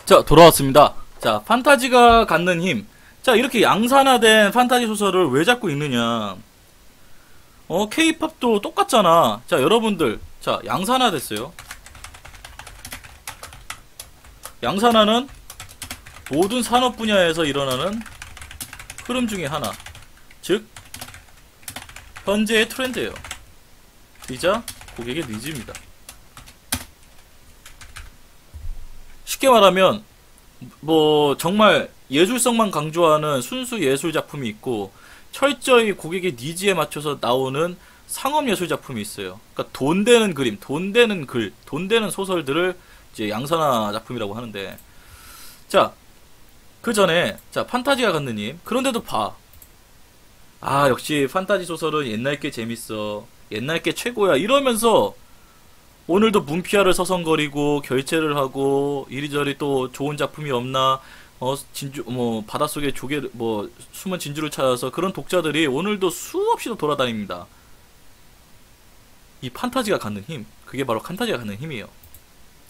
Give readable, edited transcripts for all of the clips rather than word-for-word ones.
자, 돌아왔습니다. 자, 판타지가 갖는 힘. 자, 이렇게 양산화된 판타지 소설을 왜 자꾸 읽느냐. 케이팝도 똑같잖아. 자, 여러분들. 자, 양산화 됐어요. 양산화는 모든 산업 분야에서 일어나는 흐름 중에 하나. 즉, 현재의 트렌드예요. 이자 고객의 니즈입니다. 쉽게 말하면 정말 예술성만 강조하는 순수 예술 작품이 있고 철저히 고객의 니즈에 맞춰서 나오는 상업 예술 작품이 있어요. 그러니까 돈 되는 그림, 돈 되는 글, 돈 되는 소설들을 이제 양산화 작품이라고 하는데, 자, 그 전에 자 판타지가 갖는 힘. 그런데도 봐. 아, 역시 판타지 소설은 옛날 게 재밌어. 옛날 게 최고야. 이러면서 오늘도 문피아를 서성거리고 결제를 하고 이리저리 또 좋은 작품이 없나, 바닷속에 숨은 진주를 찾아서 그런 독자들이 오늘도 수없이도 돌아다닙니다. 이 판타지가 갖는 힘, 그게 바로 판타지가 갖는 힘이에요.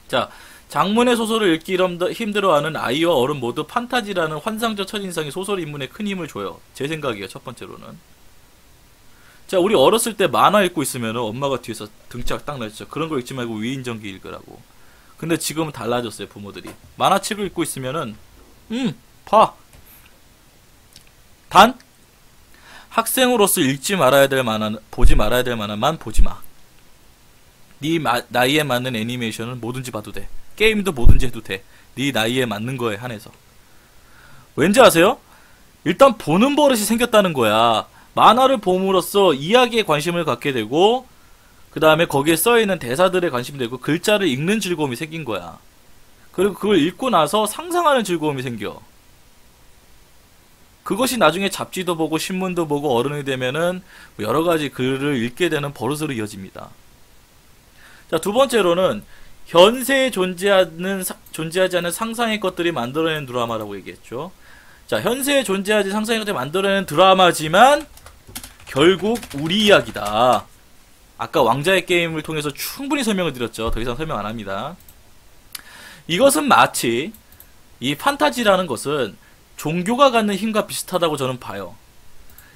자, 장문의 소설을 읽기 힘들어하는 아이와 어른 모두 판타지라는 환상적 첫인상이 소설 입문에 큰 힘을 줘요. 제 생각이에요. 첫 번째로는. 자, 우리 어렸을 때 만화 읽고 있으면 엄마가 뒤에서 등짝 딱 냈죠. 그런 거 읽지 말고 위인전기 읽으라고. 근데 지금은 달라졌어요. 부모들이 만화책을 읽고 있으면은 봐. 단 학생으로서 읽지 말아야 될 만한, 보지 말아야 될 만한만 보지 마. 네 나이에 맞는 애니메이션은 뭐든지 봐도 돼. 게임도 뭐든지 해도 돼. 네 나이에 맞는 거에 한해서. 왠지 아세요? 일단 보는 버릇이 생겼다는 거야. 만화를 봄으로써 이야기에 관심을 갖게 되고, 그 다음에 거기에 써있는 대사들에 관심이 되고, 글자를 읽는 즐거움이 생긴 거야. 그리고 그걸 읽고 나서 상상하는 즐거움이 생겨. 그것이 나중에 잡지도 보고 신문도 보고 어른이 되면은 여러가지 글을 읽게 되는 버릇으로 이어집니다. 자, 두 번째로는 현세에 존재하지 않은 상상의 것들이 만들어낸 드라마라고 얘기했죠. 자, 현세에 존재하지 상상의 것들이 만들어낸 드라마지만 결국 우리 이야기다. 아까 왕자의 게임을 통해서 충분히 설명을 드렸죠. 더 이상 설명 안 합니다. 이것은 마치 이 판타지라는 것은 종교가 갖는 힘과 비슷하다고 저는 봐요.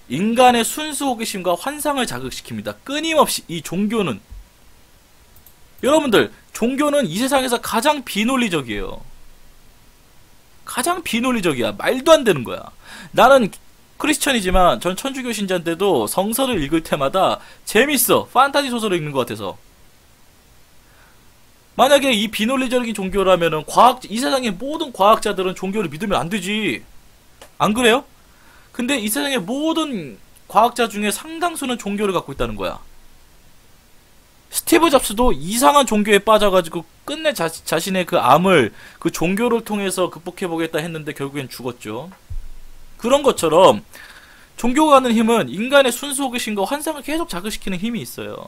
인간의 순수 호기심과 환상을 자극시킵니다. 끊임없이 이 종교는, 여러분들, 종교는 이 세상에서 가장 비논리적이에요. 가장 비논리적이야. 말도 안 되는 거야. 나는 크리스천이지만 전 천주교 신자인데도 성서를 읽을 때마다 재밌어. 판타지 소설을 읽는 것 같아서. 만약에 이 비논리적인 종교라면은 이 세상의 모든 과학자들은 종교를 믿으면 안 되지. 안 그래요? 근데 이 세상의 모든 과학자 중에 상당수는 종교를 갖고 있다는 거야. 스티브 잡스도 이상한 종교에 빠져가지고 끝내 자신의 그 암을 그 종교를 통해서 극복해보겠다 했는데 결국엔 죽었죠. 그런 것처럼 종교가 갖는 힘은 인간의 순수 호기심과 환상을 계속 자극시키는 힘이 있어요.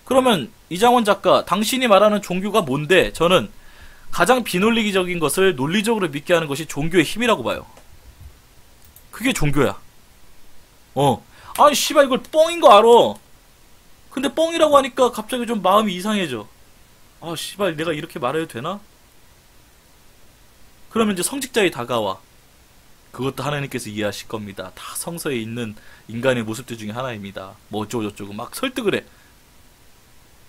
그러면 이장원 작가, 당신이 말하는 종교가 뭔데? 저는 가장 비논리적인 것을 논리적으로 믿게 하는 것이 종교의 힘이라고 봐요. 그게 종교야. 아니 씨발 이걸 뻥인 거 알아. 근데 뻥이라고 하니까 갑자기 좀 마음이 이상해져. 아 씨발 내가 이렇게 말해도 되나? 그러면 이제 성직자에 다가와. 그것도 하나님께서 이해하실 겁니다. 다 성서에 있는 인간의 모습들 중에 하나입니다. 뭐 어쩌고저쩌고 막 설득을 해.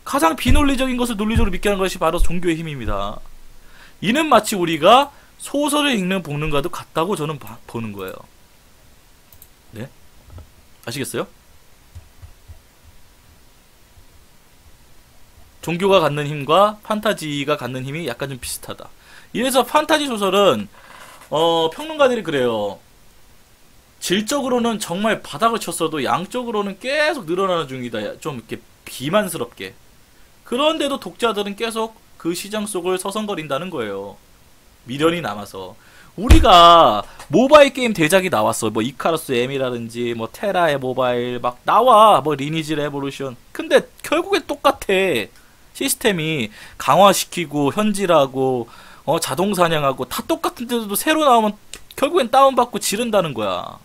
가장 비논리적인 것을 논리적으로 믿게 하는 것이 바로 종교의 힘입니다. 이는 마치 우리가 소설을 읽는 복능과도 같다고 저는 보는 거예요. 네? 아시겠어요? 종교가 갖는 힘과 판타지가 갖는 힘이 약간 좀 비슷하다. 이래서 판타지 소설은 평론가들이 그래요. 질적으로는 정말 바닥을 쳤어도 양적으로는 계속 늘어나는 중이다. 좀 이렇게 비만스럽게. 그런데도 독자들은 계속 그 시장 속을 서성거린다는 거예요. 미련이 남아서. 우리가 모바일 게임 대작이 나왔어. 뭐 이카루스 M이라든지 뭐 테라의 모바일 막 나와. 뭐 리니지 레보루션. 근데 결국엔 똑같아. 시스템이 강화시키고 현질하고 자동 사냥하고 다 똑같은데도 새로 나오면 결국엔 다운받고 지른다는 거야.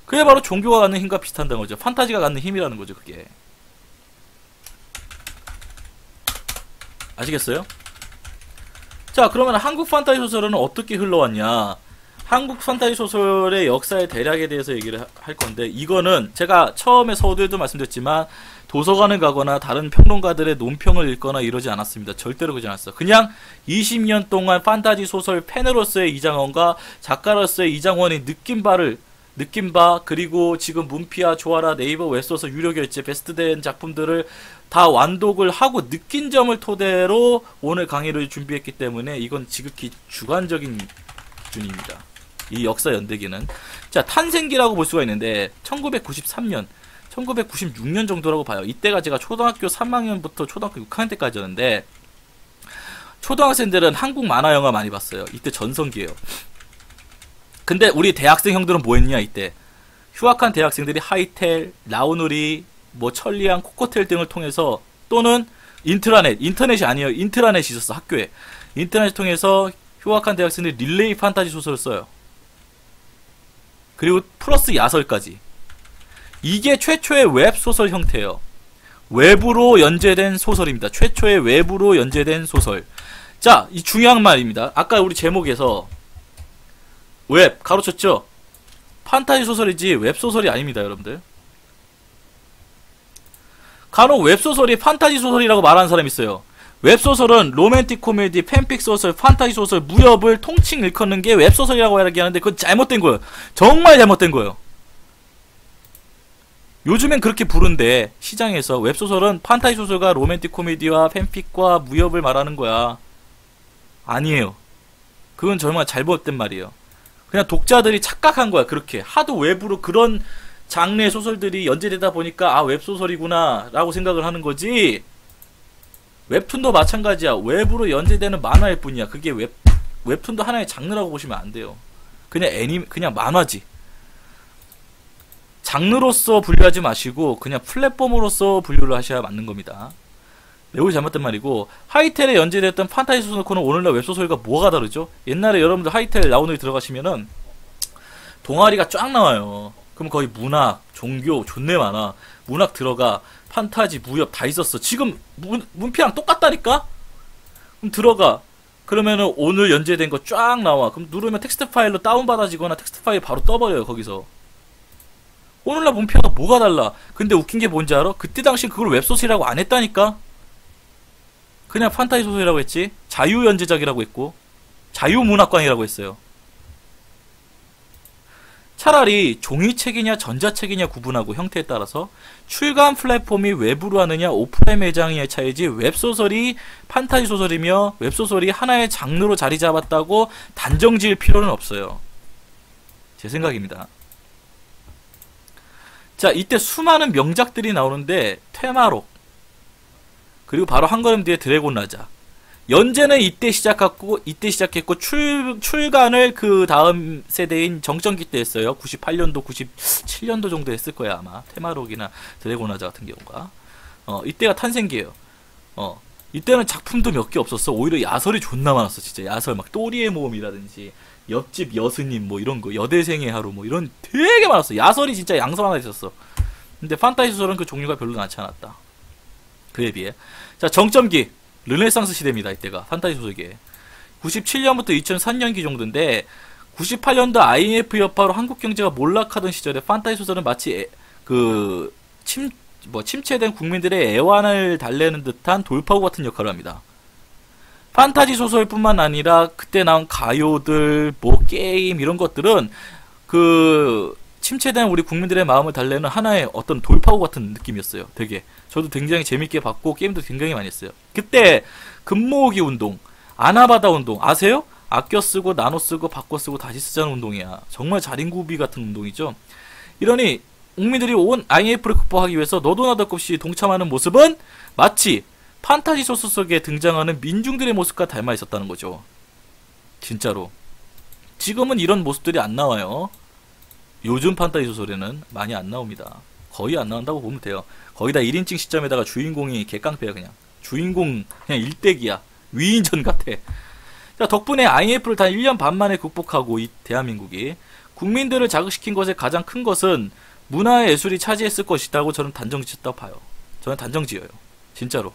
그게 바로 종교가 갖는 힘과 비슷한다는 거죠. 판타지가 갖는 힘이라는 거죠. 그게. 아시겠어요? 자, 그러면 한국 판타지 소설은 어떻게 흘러왔냐? 한국 판타지 소설의 역사의 대략에 대해서 얘기를 할 건데, 이거는 제가 처음에 서두에도 말씀드렸지만 도서관을 가거나 다른 평론가들의 논평을 읽거나 이러지 않았습니다. 절대로 그러지 않았어요. 그냥 20년 동안 판타지 소설 팬으로서의 이장원과 작가로서의 이장원이 느낀 바, 그리고 지금 문피아, 조아라, 네이버 웹소설 유료결제 베스트된 작품들을 다 완독을 하고 느낀 점을 토대로 오늘 강의를 준비했기 때문에 이건 지극히 주관적인 기준입니다. 이 역사 연대기는. 자, 탄생기라고 볼 수가 있는데 1993년 1996년 정도라고 봐요. 이때가 제가 초등학교 3학년부터 초등학교 6학년 때까지였는데, 초등학생들은 한국 만화 영화 많이 봤어요. 이때 전성기예요. 근데 우리 대학생 형들은 뭐 했냐, 이때. 휴학한 대학생들이 하이텔, 라우누리, 뭐 천리안, 코코텔 등을 통해서, 또는 인터넷이 아니에요. 인트라넷이 있었어, 학교에. 인터넷을 통해서 휴학한 대학생들이 릴레이 판타지 소설을 써요. 그리고 플러스 야설까지. 이게 최초의 웹소설 형태예요. 외부로 연재된 소설입니다. 최초의 외부로 연재된 소설. 자, 이 중요한 말입니다. 아까 우리 제목에서 웹 가로쳤죠? 판타지 소설이지 웹소설이 아닙니다, 여러분들. 간혹 웹소설이 판타지 소설이라고 말하는 사람이 있어요. 웹소설은 로맨틱 코미디, 팬픽 소설, 판타지 소설, 무협을 통칭 일컫는 게 웹소설이라고 이야기하는데 그건 잘못된 거예요. 정말 잘못된 거예요. 요즘엔 그렇게 부른데 시장에서 웹소설은 판타지 소설과 로맨틱 코미디와 팬픽과 무협을 말하는 거야. 아니에요. 그건 정말 잘못된 말이에요. 그냥 독자들이 착각한 거야. 그렇게 하도 외부로 그런 장르의 소설들이 연재되다 보니까 아, 웹소설이구나 라고 생각을 하는 거지. 웹툰도 마찬가지야. 외부로 연재되는 만화일 뿐이야. 그게 웹툰도 하나의 장르라고 보시면 안 돼요. 그냥 만화지. 장르로서 분류하지 마시고 그냥 플랫폼으로서 분류를 하셔야 맞는 겁니다. 매우 잘못된 말이고, 하이텔에 연재됐던 판타지 소설코는 오늘날 웹소설과 뭐가 다르죠? 옛날에 여러분들 하이텔 라운드에 들어가시면은 동아리가 쫙 나와요. 그럼 거의 문학, 종교, 존내 많아. 문학 들어가, 판타지, 무협 다 있었어. 지금 문피랑 똑같다니까? 그럼 들어가. 그러면은 오늘 연재된 거 쫙 나와. 그럼 누르면 텍스트 파일로 다운받아지거나 텍스트 파일 바로 떠버려요, 거기서. 오늘날 문피아가 뭐가 달라? 근데 웃긴 게 뭔지 알아? 그때 당시 그걸 웹소설이라고 안 했다니까? 그냥 판타지 소설이라고 했지. 자유연재작이라고 했고 자유문학관이라고 했어요. 차라리 종이책이냐 전자책이냐 구분하고 형태에 따라서 출간 플랫폼이 외부로 하느냐 오프라인 매장이냐의 차이지, 웹소설이 판타지 소설이며 웹소설이 하나의 장르로 자리 잡았다고 단정 지을 필요는 없어요. 제 생각입니다. 자, 이때 수많은 명작들이 나오는데 퇴마록, 그리고 바로 한 걸음 뒤에 드래곤 라자. 연재는 이때 시작했고 출간을 그 다음 세대인 정전기 때 했어요. 98년도, 97년도 정도 했을 거야 아마. 테마록이나 드래곤 라자 같은 경우가. 이때가 탄생기예요. 이때는 작품도 몇 개 없었어. 오히려 야설이 존나 많았어. 진짜 야설 막 또리의 모험이라든지 옆집 여스님 뭐 이런 거, 여대생의 하루 뭐 이런 되게 많았어. 야설이 진짜 양설 하나 있었어. 근데 판타지 소설은 그 종류가 별로 많지 않았다. 그에 비해. 자, 정점기 르네상스 시대입니다. 이때가 판타지 소설계 97년부터 2003년기 정도인데, 98년도 IMF 여파로 한국 경제가 몰락하던 시절에 판타지 소설은 마치 침체된 국민들의 애환을 달래는 듯한 돌파구 같은 역할을 합니다. 판타지 소설뿐만 아니라 그때 나온 가요들, 뭐 게임 이런 것들은 그 침체된 우리 국민들의 마음을 달래는 하나의 어떤 돌파구 같은 느낌이었어요. 되게 저도 굉장히 재밌게 봤고 게임도 굉장히 많이 했어요. 그때 금모으기 운동, 아나바다 운동 아세요? 아껴 쓰고 나눠 쓰고 바꿔 쓰고 다시 쓰자는 운동이야. 정말 자린구비 같은 운동이죠. 이러니 국민들이 온 IMF를 극복하기 위해서 너도 나도 없이 동참하는 모습은 마치 판타지 소설 속에 등장하는 민중들의 모습과 닮아 있었다는 거죠. 진짜로. 지금은 이런 모습들이 안 나와요. 요즘 판타지 소설에는 많이 안 나옵니다. 거의 안 나온다고 보면 돼요. 거의 다 1인칭 시점에다가 주인공이 개깡패야. 그냥 주인공 그냥 일대기야. 위인전 같아. 자, 덕분에 IMF를 단 1년 반 만에 극복하고 이 대한민국이 국민들을 자극시킨 것의 가장 큰 것은 문화의 예술이 차지했을 것이라고 저는 단정짓다고 봐요. 저는 단정지어요. 진짜로.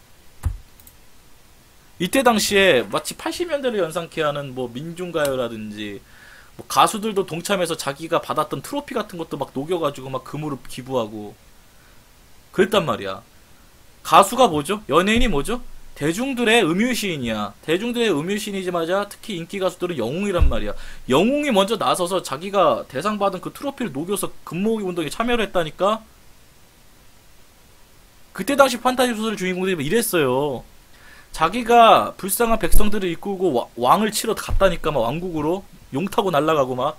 이때 당시에 마치 80년대를 연상케 하는 뭐 민중가요라든지 뭐 가수들도 동참해서 자기가 받았던 트로피 같은 것도 막 녹여가지고 막 금으로 기부하고 그랬단 말이야. 가수가 뭐죠? 연예인이 뭐죠? 대중들의 음유시인이야. 대중들의 음유시인이자마자 특히 인기 가수들은 영웅이란 말이야. 영웅이 먼저 나서서 자기가 대상 받은 그 트로피를 녹여서 금모으기 운동에 참여를 했다니까? 그때 당시 판타지 소설 주인공들이 이랬어요. 자기가 불쌍한 백성들을 이끌고 왕을 치러 갔다니까, 막 왕국으로. 용 타고 날아가고 막.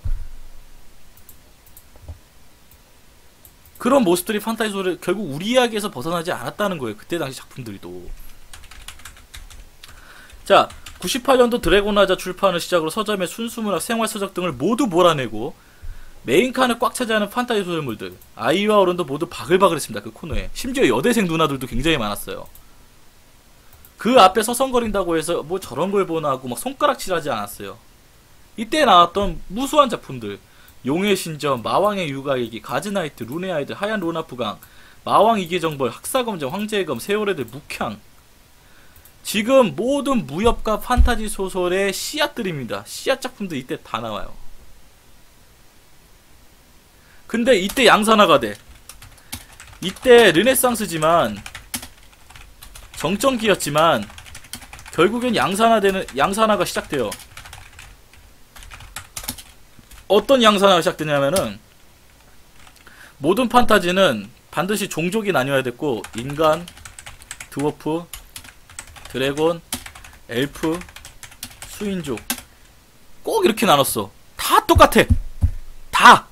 그런 모습들이 판타지 소설, 결국 우리 이야기에서 벗어나지 않았다는 거예요. 그때 당시 작품들도. 자, 98년도 드래곤라자 출판을 시작으로 서점의 순수문학, 생활서적 등을 모두 몰아내고 메인칸을 꽉 차지하는 판타지 소설물들. 아이와 어른도 모두 바글바글했습니다. 그 코너에. 심지어 여대생 누나들도 굉장히 많았어요. 그 앞에 서성거린다고 해서 뭐 저런 걸 보나 하고 막 손가락질하지 않았어요. 이때 나왔던 무수한 작품들, 용의 신전, 마왕의 육아일기, 가즈나이트, 룬의 아이들, 하얀 로나프강, 마왕 이계정벌, 학사검정, 황제의 검, 세월의들, 묵향. 지금 모든 무협과 판타지 소설의 씨앗들입니다. 씨앗 작품들 이때 다 나와요. 근데 이때 양산화가 돼. 이때 르네상스지만 정점기였지만 결국엔 양산화가 시작돼요. 어떤 양산화가 시작되냐면은 모든 판타지는 반드시 종족이 나뉘어야 됐고 인간, 드워프, 드래곤, 엘프, 수인족 꼭 이렇게 나눴어. 다 똑같아. 다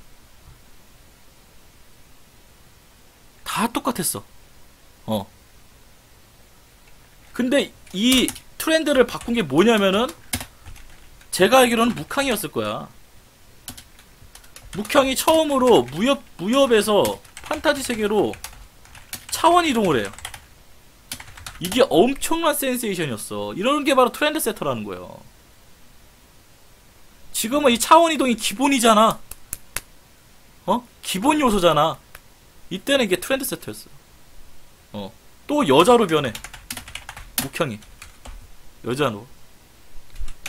똑같았어. 근데 이 트렌드를 바꾼 게 뭐냐면은 제가 알기로는 묵향이었을 거야. 묵향이 처음으로 무협에서 판타지 세계로 차원 이동을 해요. 이게 엄청난 센세이션이었어. 이런 게 바로 트렌드 세터라는 거예요. 지금은 이 차원 이동이 기본이잖아. 기본 요소잖아. 이때는 이게 트렌드 세터였어. 또 여자로 변해. 묵향이. 여자로.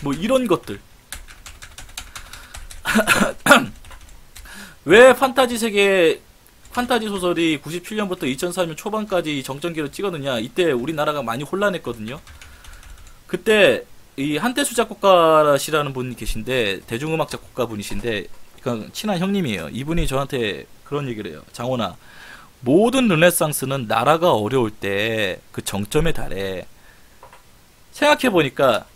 뭐 이런 것들. 왜 판타지 소설이 97년부터 2004년 초반까지 정전기를 찍었느냐. 이때 우리나라가 많이 혼란했거든요. 그때 이 한태수 작곡가시라는 분이 계신데 대중음악 작곡가 분이신데 그러니까 친한 형님이에요. 이분이 저한테 그런 얘기를 해요. 장원아, 모든 르네상스는 나라가 어려울 때 그 정점에 달해. 생각해보니까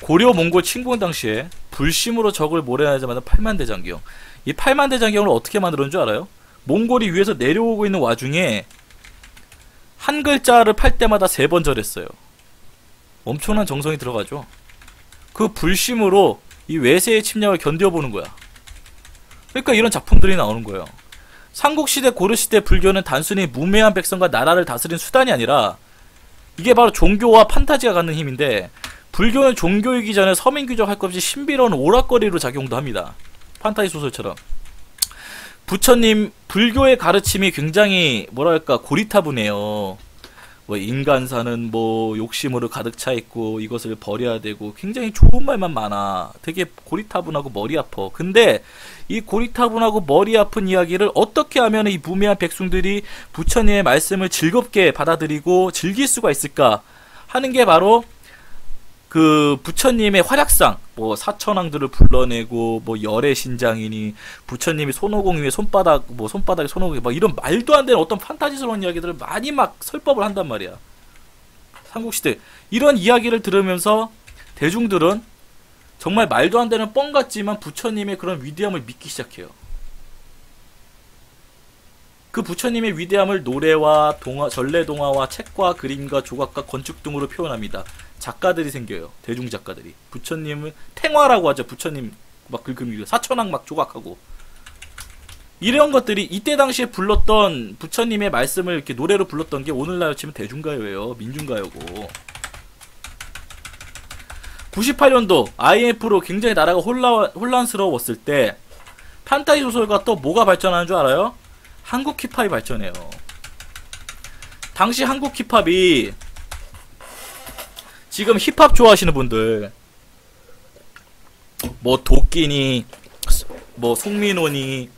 고려 몽골 침공 당시에 불심으로 적을 몰아내자마자 팔만대장경. 이 팔만대장경을 어떻게 만들었는 줄 알아요? 몽골이 위에서 내려오고 있는 와중에 한 글자를 팔 때마다 3번 절했어요. 엄청난 정성이 들어가죠. 그 불심으로 이 외세의 침략을 견뎌보는 거야. 그러니까 이런 작품들이 나오는 거예요. 삼국시대 고려시대 불교는 단순히 무매한 백성과 나라를 다스린 수단이 아니라 이게 바로 종교와 판타지가 갖는 힘인데 불교는 종교이기 전에 서민귀족 할 것 없이 신비로운 오락거리로 작용도 합니다. 판타지 소설처럼. 부처님 불교의 가르침이 굉장히 뭐랄까 고리타분해요. 뭐 인간사는 뭐 욕심으로 가득 차 있고 이것을 버려야 되고 굉장히 좋은 말만 많아. 되게 고리타분하고 머리 아파. 근데 이 고리타분하고 머리 아픈 이야기를 어떻게 하면 이 무매한 백성들이 부처님의 말씀을 즐겁게 받아들이고 즐길 수가 있을까 하는 게 바로 그 부처님의 활약상, 뭐 사천왕들을 불러내고 뭐 열의 신장이니 부처님이 손오공 위에 손바닥에 손오공이 막 이런 말도 안 되는 어떤 판타지스러운 이야기들을 많이 막 설법을 한단 말이야. 삼국시대 이런 이야기를 들으면서 대중들은 정말 말도 안 되는 뻥 같지만 부처님의 그런 위대함을 믿기 시작해요. 그 부처님의 위대함을 노래와 전래동화와 책과 그림과 조각과 건축 등으로 표현합니다. 작가들이 생겨요. 대중작가들이. 부처님을 탱화라고 하죠. 부처님 막 긁음이고 사천왕 막 조각하고 이런 것들이 이때 당시에 불렀던 부처님의 말씀을 이렇게 노래로 불렀던 게 오늘날 치면 대중가요예요. 민중가요고. 98년도 IMF로 굉장히 나라가 혼란스러웠을 때 판타지 소설가 또 뭐가 발전하는 줄 알아요? 한국 힙합이 발전해요. 당시 한국 힙합이 지금 힙합 좋아하시는 분들, 뭐 도끼니, 뭐 송민호니,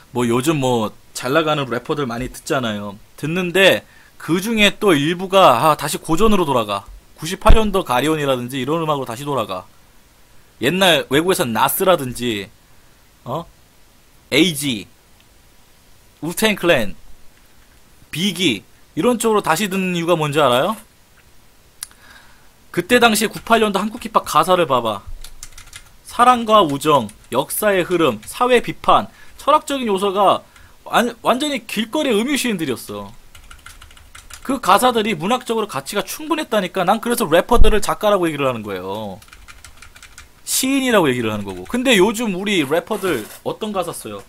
뭐 요즘 뭐 잘나가는 래퍼들 많이 듣잖아요. 듣는데 그 중에 또 일부가 다시 고전으로 돌아가. 98년도 가리온이라든지 이런 음악으로 다시 돌아가. 옛날 외국에선 나스라든지 AG, 우텐 클랜, 비기 이런 쪽으로 다시 듣는 이유가 뭔지 알아요? 그때 당시에 98년도 한국 힙합 가사를 봐봐. 사랑과 우정, 역사의 흐름, 사회 비판, 철학적인 요소가 완전히 길거리 음유시인들이었어. 그 가사들이 문학적으로 가치가 충분했다니까. 난 그래서 래퍼들을 작가라고 얘기를 하는 거예요. 시인이라고 얘기를 하는 거고. 근데 요즘 우리 래퍼들 어떤 가사 써요?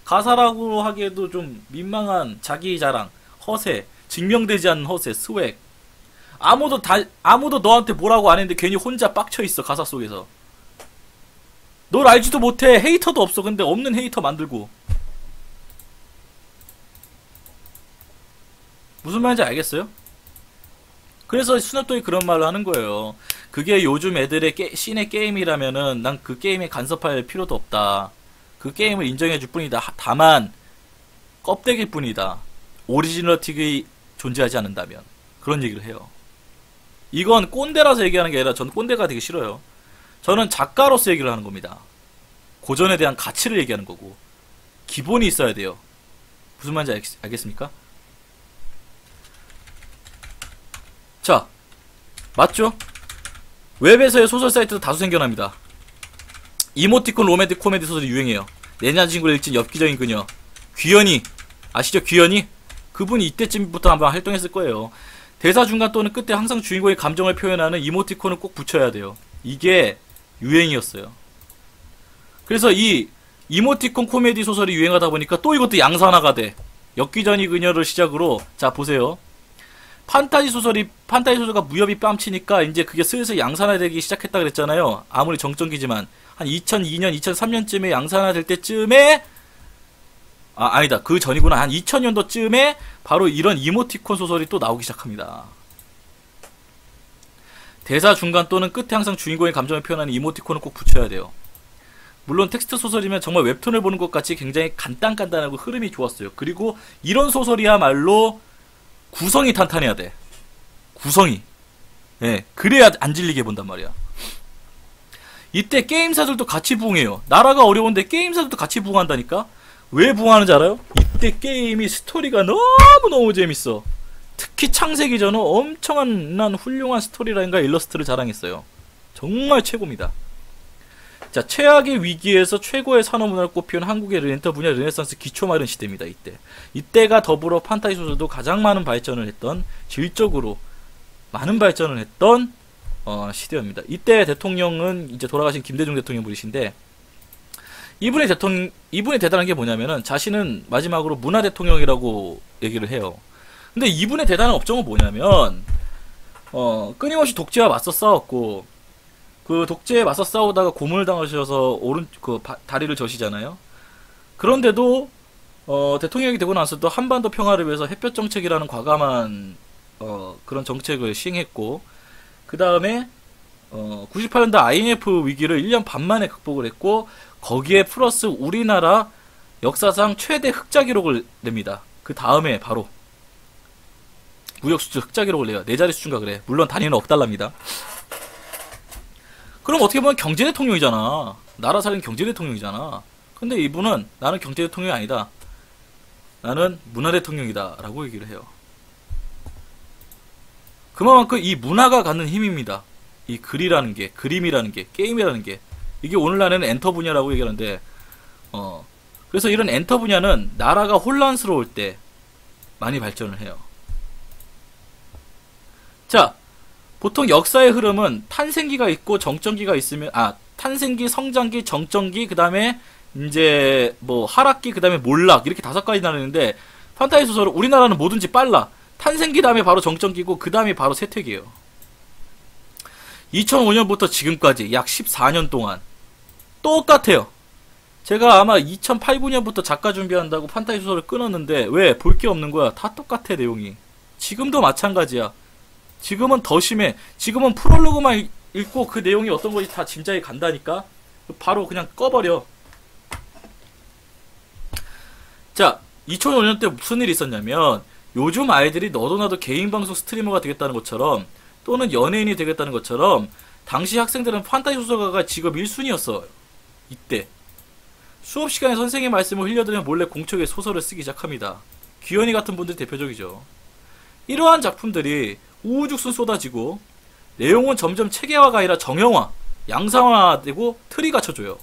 가사라고 하기에도 좀 민망한 자기 자랑, 허세, 증명되지 않는 허세, 스웩. 아무도 너한테 뭐라고 안 했는데 괜히 혼자 빡쳐있어, 가사 속에서. 널 알지도 못해. 헤이터도 없어. 근데 없는 헤이터 만들고. 무슨 말인지 알겠어요? 그래서 스눕독이 그런 말을 하는 거예요. 그게 요즘 애들의 씬의 게임이라면은 난 그 게임에 간섭할 필요도 없다. 그 게임을 인정해줄 뿐이다. 다만 껍데기일 뿐이다. 오리지널틱이 존재하지 않는다면. 그런 얘기를 해요. 이건 꼰대라서 얘기하는 게 아니라 저는 꼰대가 되게 싫어요. 저는 작가로서 얘기를 하는 겁니다. 고전에 대한 가치를 얘기하는 거고 기본이 있어야 돼요. 무슨 말인지 알겠습니까? 자, 맞죠? 웹에서의 소설 사이트도 다수 생겨납니다. 이모티콘 로맨틱 코미디 소설이 유행해요. 내 남자친구를 잃은 엽기적인 그녀 귀연이 아시죠? 귀연이? 그분이 이때쯤부터 한번 활동했을 거예요. 대사 중간 또는 끝에 항상 주인공의 감정을 표현하는 이모티콘을 꼭 붙여야 돼요. 이게 유행이었어요. 그래서 이 이모티콘 코미디 소설이 유행하다 보니까 또 이것도 양산화가 돼. 엽기적인 그녀를 시작으로 자 보세요. 판타지 소설가 무협이 뺨치니까 이제 그게 슬슬 양산화되기 시작했다 그랬잖아요. 아무리 정점기지만 한 2002년, 2003년쯤에 양산화될 때쯤에 아니다. 그 전이구나. 한 2000년도쯤에 바로 이런 이모티콘 소설이 또 나오기 시작합니다. 대사 중간 또는 끝에 항상 주인공의 감정을 표현하는 이모티콘을 꼭 붙여야 돼요. 물론 텍스트 소설이면 정말 웹툰을 보는 것 같이 굉장히 간단하고 흐름이 좋았어요. 그리고 이런 소설이야말로 구성이 탄탄해야 돼. 구성이. 예, 그래야 안 질리게 본단 말이야. 이때 게임사들도 같이 부응해요. 나라가 어려운데 게임사들도 같이 부응한다니까? 왜 부응하는지 알아요? 이때 게임이 스토리가 너무너무 재밌어. 특히 창세기 전은 엄청난 훌륭한 스토리라인과 일러스트를 자랑했어요. 정말 최고입니다. 자, 최악의 위기에서 최고의 산업문화를 꼽히는 한국의 렌터 분야 르네상스 기초 마련 시대입니다. 이때가 더불어 판타지 소설도 가장 많은 발전을 했던, 질적으로 많은 발전을 했던 시대입니다. 이때 대통령은 이제 돌아가신 김대중 대통령 분이신데, 이분이 대단한 게 뭐냐면은 자신은 마지막으로 문화 대통령이라고 얘기를 해요. 근데 이분의 대단한 업적은 뭐냐면 끊임없이 독재와 맞서 싸웠고, 그 독재에 맞서 싸우다가 고문을 당하셔서 다리를 저시잖아요. 그런데도 대통령이 되고 나서도 한반도 평화를 위해서 햇볕 정책이라는 과감한 그런 정책을 시행했고, 그 다음에 98년도 IMF 위기를 1년 반 만에 극복을 했고, 거기에 플러스 우리나라 역사상 최대 흑자 기록을 냅니다. 그 다음에 바로 무역수출 흑자 기록을 내요. 네 자리 수준가 그래. 물론 단위는 억달러입니다. 그럼 어떻게 보면 경제 대통령이잖아. 나라 살린 경제 대통령이잖아. 근데 이분은 나는 경제 대통령이 아니다. 나는 문화 대통령이다. 라고 얘기를 해요. 그만큼 이 문화가 갖는 힘입니다. 이 글이라는 게, 그림이라는 게, 게임이라는 게. 이게 오늘날에는 엔터 분야라고 얘기하는데, 그래서 이런 엔터 분야는 나라가 혼란스러울 때 많이 발전을 해요. 자, 보통 역사의 흐름은 탄생기가 있고 정점기가 있으면, 탄생기, 성장기, 정점기, 그 다음에 이제 뭐 하락기, 그 다음에 몰락, 이렇게 5가지 나누는데, 판타지 소설은 우리나라는 뭐든지 빨라. 탄생기 다음에 바로 정점기고 그 다음에 바로 쇠퇴기예요. 2005년부터 지금까지 약 14년 동안 똑같아요. 제가 아마 2008, 9년부터 작가 준비한다고 판타지 소설을 끊었는데 왜? 볼 게 없는 거야. 다 똑같아, 내용이. 지금도 마찬가지야. 지금은 더 심해. 지금은 프롤로그만 읽고 그 내용이 어떤 건지 다 짐작이 간다니까. 바로 그냥 꺼버려. 자, 2005년 때 무슨 일이 있었냐면, 요즘 아이들이 너도 나도 개인 방송 스트리머가 되겠다는 것처럼, 또는 연예인이 되겠다는 것처럼, 당시 학생들은 판타지 소설가가 직업 1순위였어. 이때. 수업 시간에 선생님의 말씀을 흘려들으며 몰래 공책에 소설을 쓰기 시작합니다. 귀현이 같은 분들이 대표적이죠. 이러한 작품들이 우후죽순 쏟아지고, 내용은 점점 체계화가 아니라 정형화, 양상화되고 틀이 갖춰져요.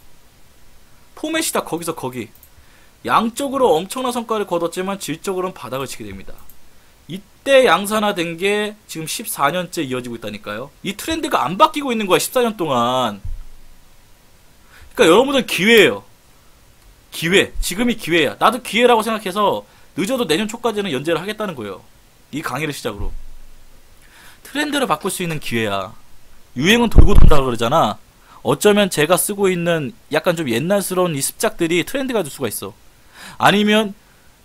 포맷이 다 거기서 거기. 양적으로 엄청난 성과를 거뒀지만 질적으로는 바닥을 치게 됩니다. 이때 양산화된 게 지금 14년째 이어지고 있다니까요. 이 트렌드가 안 바뀌고 있는 거야, 14년 동안. 그러니까 여러분들 기회예요. 기회. 지금이 기회야. 나도 기회라고 생각해서 늦어도 내년 초까지는 연재를 하겠다는 거예요. 이 강의를 시작으로. 트렌드를 바꿀 수 있는 기회야. 유행은 돌고 돈다 그러잖아. 어쩌면 제가 쓰고 있는 약간 좀 옛날스러운 이 습작들이 트렌드가 될 수가 있어. 아니면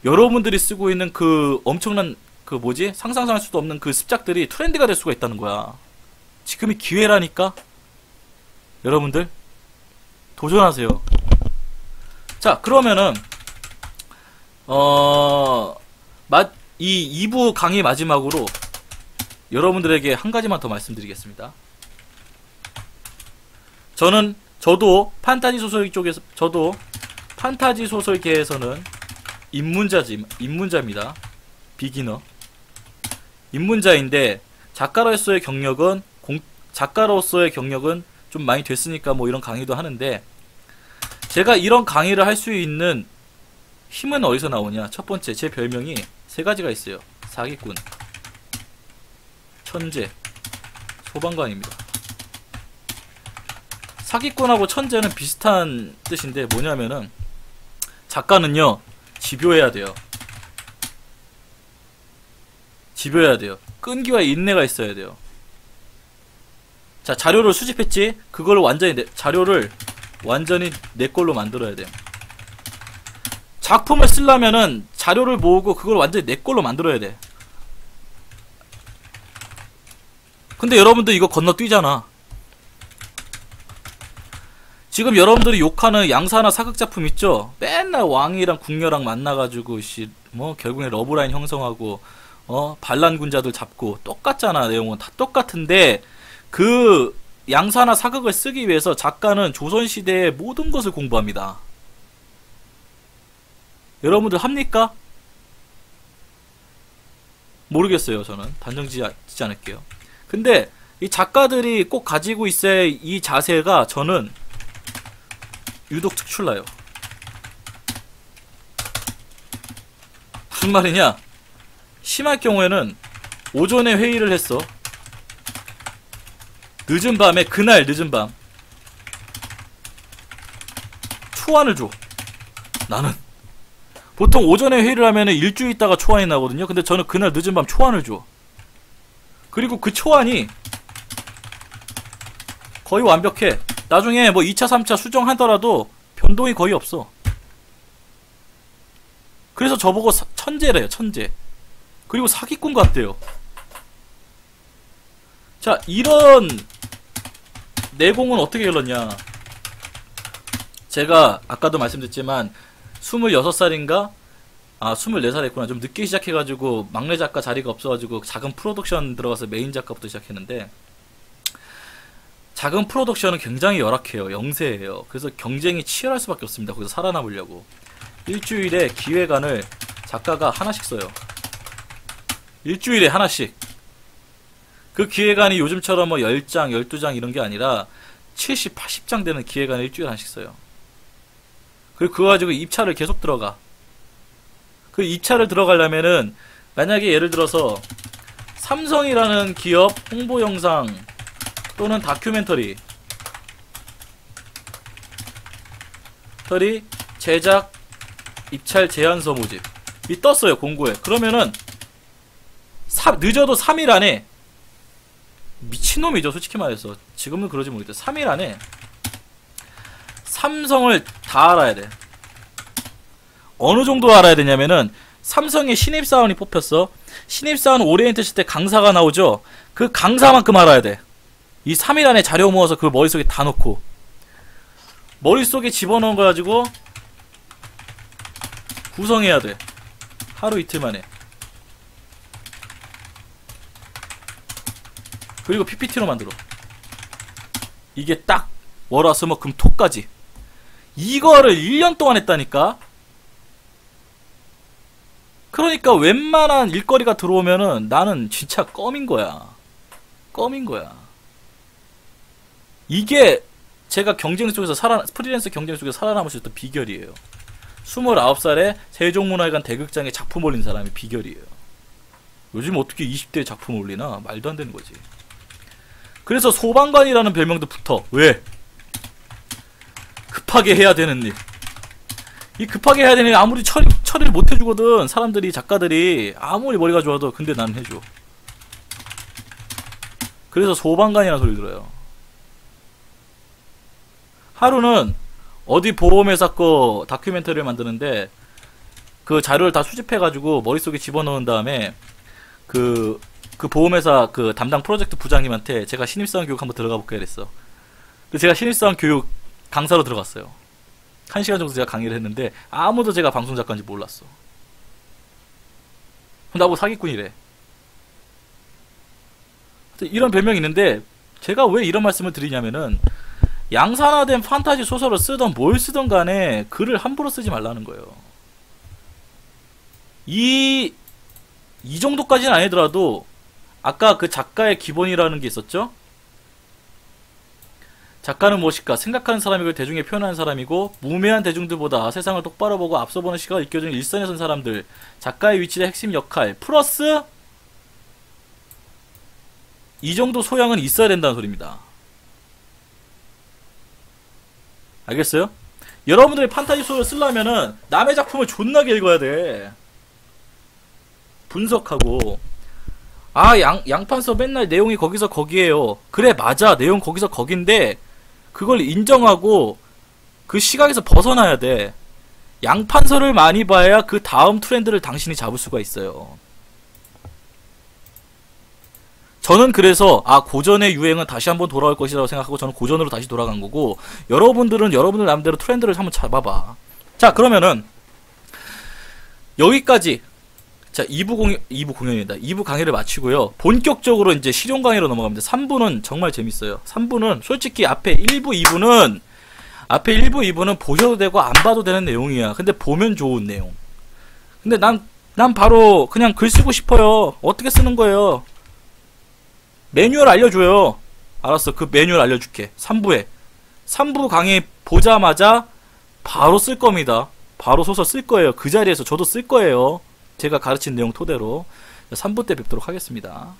여러분들이 쓰고 있는 그 엄청난 그 뭐지? 상상할 수도 없는 그 습작들이 트렌드가 될 수가 있다는 거야. 지금이 기회라니까. 여러분들 도전하세요. 자, 그러면은 이 2부 강의 마지막으로 여러분들에게 한 가지만 더 말씀드리겠습니다. 저도 판타지 소설 쪽에서, 저도 판타지 소설계에서는 입문자입니다. 비기너. 입문자인데, 작가로서의 경력은 좀 많이 됐으니까 뭐 이런 강의도 하는데, 제가 이런 강의를 할 수 있는 힘은 어디서 나오냐? 첫 번째, 제 별명이 3가지가 있어요. 사기꾼, 천재, 소방관입니다. 사기꾼하고 천재는 비슷한 뜻인데 뭐냐면은, 작가는요 집요해야 돼요. 집요해야 돼요. 끈기와 인내가 있어야 돼요. 자, 자료를 수집했지? 그걸 자료를 완전히 내 걸로 만들어야 돼요. 작품을 쓰려면은 자료를 모으고 그걸 완전히 내 걸로 만들어야 돼. 근데 여러분들 이거 건너뛰잖아. 지금 여러분들이 욕하는 양사나 사극작품 있죠? 맨날 왕이랑 궁녀랑 만나가지고 결국에 러브라인 형성하고 반란군자들 잡고 똑같잖아. 내용은 다 똑같은데, 그 양사나 사극을 쓰기 위해서 작가는 조선시대의 모든 것을 공부합니다. 여러분들 합니까? 모르겠어요. 저는 단정 짓지 않을게요. 근데 이 작가들이 꼭 가지고 있어야 이 자세가 저는 유독 특출나요. 무슨 말이냐? 심할 경우에는 오전에 회의를 했어. 늦은 밤에, 그날 늦은 밤 초안을 줘. 나는 보통 오전에 회의를 하면은 일주일 있다가 초안이 나거든요. 근데 저는 그날 늦은 밤 초안을 줘. 그리고 그 초안이 거의 완벽해. 나중에 뭐 2차, 3차 수정하더라도 변동이 거의 없어. 그래서 저보고 천재래요, 천재. 그리고 사기꾼 같대요. 자, 이런 내공은 어떻게 길렀냐. 제가 아까도 말씀드렸지만 26살인가? 24살 했구나. 좀 늦게 시작해가지고 막내 작가 자리가 없어가지고 작은 프로덕션 들어가서 메인 작가부터 시작했는데, 작은 프로덕션은 굉장히 열악해요. 영세해요. 그래서 경쟁이 치열할 수밖에 없습니다. 거기서 살아남으려고. 일주일에 기획안을 작가가 하나씩 써요. 일주일에 하나씩. 그 기획안이 요즘처럼 뭐 10장, 12장 이런 게 아니라 70, 80장 되는 기획안을 일주일에 하나씩 써요. 그리고 그거 가지고 입찰을 계속 들어가. 그 입찰을 들어가려면은, 만약에 예를 들어서 삼성이라는 기업 홍보 영상 또는 다큐멘터리 제작 입찰 제안서 모집이 떴어요. 공고에. 그러면은 늦어도 3일 안에, 미친놈이죠 솔직히 말해서. 지금은 그러지 모르겠다. 3일 안에 삼성을 다 알아야 돼. 어느 정도 알아야 되냐면은, 삼성의 신입사원이 뽑혔어. 신입사원 오리엔트 칠 때 강사가 나오죠? 그 강사만큼 알아야 돼. 이 3일 안에 자료 모아서 그 머릿속에 다 넣고, 머릿속에 집어넣은 거 가지고 구성해야 돼. 하루 이틀 만에. 그리고 PPT로 만들어. 이게 딱 월화수목금토까지 이거를 1년 동안 했다니까. 그러니까 웬만한 일거리가 들어오면은 나는 진짜 껌인 거야. 껌인 거야. 이게 제가 경쟁 속에서 프리랜서 경쟁 속에서 살아남을 수 있던 비결이에요. 29살에 세종문화회관 대극장에 작품 올린 사람이 비결이에요. 요즘 어떻게 20대에 작품 올리나? 말도 안 되는 거지. 그래서 소방관이라는 별명도 붙어. 왜? 급하게 해야 되는 일. 이 급하게 해야 되는 일 아무리 처리를 못 해주거든. 사람들이, 작가들이 아무리 머리가 좋아도. 근데 난 해줘. 그래서 소방관이라는 소리 들어요. 하루는 어디 보험회사 거 다큐멘터리를 만드는데 그 자료를 다 수집해가지고 머릿속에 집어넣은 다음에 그 보험회사 그 담당 프로젝트 부장님한테 제가 신입사원 교육 한번 들어가 볼까 그랬어. 그래서 제가 신입사원 교육 강사로 들어갔어요. 1시간 정도 제가 강의를 했는데 아무도 제가 방송작가인지 몰랐어. 나보고 사기꾼이래. 이런 별명이 있는데 제가 왜 이런 말씀을 드리냐면은 양산화된 판타지 소설을 쓰던 뭘 쓰던 간에 글을 함부로 쓰지 말라는 거예요. 이 정도까지는 아니더라도 아까 그 작가의 기본이라는 게 있었죠? 작가는 무엇일까? 생각하는 사람이고 대중에 표현하는 사람이고 무매한 대중들보다 세상을 똑바로 보고 앞서 보는 시각을 이끌어주는 일선에 선 사람들, 작가의 위치의 핵심 역할 플러스 이 정도 소양은 있어야 된다는 소리입니다. 알겠어요? 여러분들이 판타지 소설을 쓰려면은 남의 작품을 존나게 읽어야 돼. 분석하고. 아, 양판서 맨날 내용이 거기서 거기에요. 그래, 맞아. 내용 거기서 거긴데 그걸 인정하고 그 시각에서 벗어나야 돼. 양판서를 많이 봐야 그 다음 트렌드를 당신이 잡을 수가 있어요. 저는 그래서 고전의 유행은 다시 한번 돌아올 것이라고 생각하고 저는 고전으로 다시 돌아간 거고, 여러분들은 여러분들 나름대로 트렌드를 한번 잡아봐. 자, 그러면은 여기까지. 자, 2부 공연입니다. 2부 강의를 마치고요. 본격적으로 이제 실용 강의로 넘어갑니다. 3부는 정말 재밌어요. 3부는 솔직히 앞에 1부, 2부는 보셔도 되고 안 봐도 되는 내용이야. 근데 보면 좋은 내용. 근데 난 바로 그냥 글 쓰고 싶어요. 어떻게 쓰는 거예요? 매뉴얼 알려줘요. 알았어. 그 매뉴얼 알려줄게. 3부 강의 보자마자 바로 쓸 겁니다. 바로 소설 쓸 거예요. 그 자리에서 저도 쓸 거예요. 제가 가르친 내용 토대로. 3부 때 뵙도록 하겠습니다.